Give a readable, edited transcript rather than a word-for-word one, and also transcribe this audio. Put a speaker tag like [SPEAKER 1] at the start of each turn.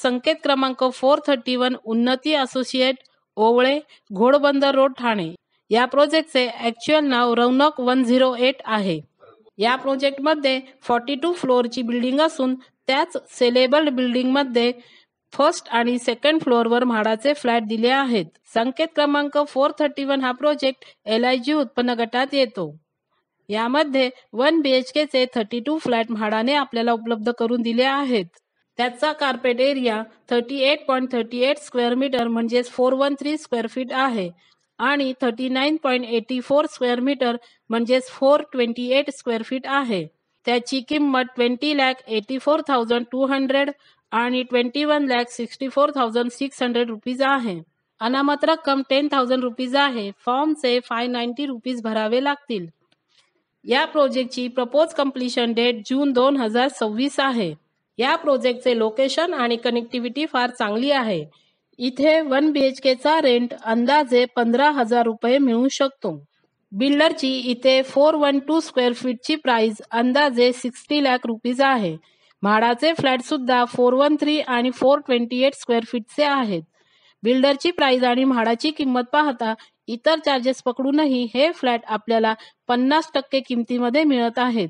[SPEAKER 1] संकेत क्रमांक 431 उन्नती associate, Owale, Ghodbunder road, Thane. या प्रोजेक्टचे ॲक्च्युअल नाव रौनक 108 आहे. या प्रोजेक्टमध्ये 42 फ्लोअरची बिल्डिंग असून त्याच सेलेबल बिल्डिंगमध्ये फर्स्ट आणि सेकंड फ्लोअरवर म्हाडाचे फ्लॅट दिले आहेत. संकेत क्रमांक 431 हा प्रोजेक्ट LIG उत्पन्न गटात येतो. यामध्ये 1 BHKचे 32 फ्लॅट म्हाडाने आपल्याला उपलब्ध करून दिले आहेत. त्याचा कार्पेट एरिया 38.38 स्क्वेअर मीटर म्हणजेच 413 स्क्वेअर फीट आहे आणि 39.84 स्क्वेअर मीटर म्हणजेच 428 स्क्वेअर फीट आहे. त्याची किंमत 20,84,200 आणि 21,64,600 रुपीज आहे. अनामत रक्कम 10,000 रुपीज आहे. फॉर्मचे 590 रुपीज भरावे लागतील. या प्रोजेक्टची प्रपोज कंप्लीशन डेट जून 2026 आहे. या प्रोजेक्टचे लोकेशन आणि कनेक्टिव्हिटी फार चांगली आहे. इथे 1 BHKचा रेंट अंदाजे 15,000 रुपये मिळू शकतो. बिल्डरची इथे 412 स्क्वेअर फीटची प्राइस अंदाजे 60 लाख रुपीज आहे. म्हाडाचे फ्लॅट सुद्धा 413 आणि 428 स्क्वेअर फीटचे आहेत. बिल्डरची प्राइस आणि म्हाडाची किंमत पाहता इतर चार्जेस पकडूनही हे फ्लॅट आपल्याला 50% किमतीमध्ये मिळत आहेत.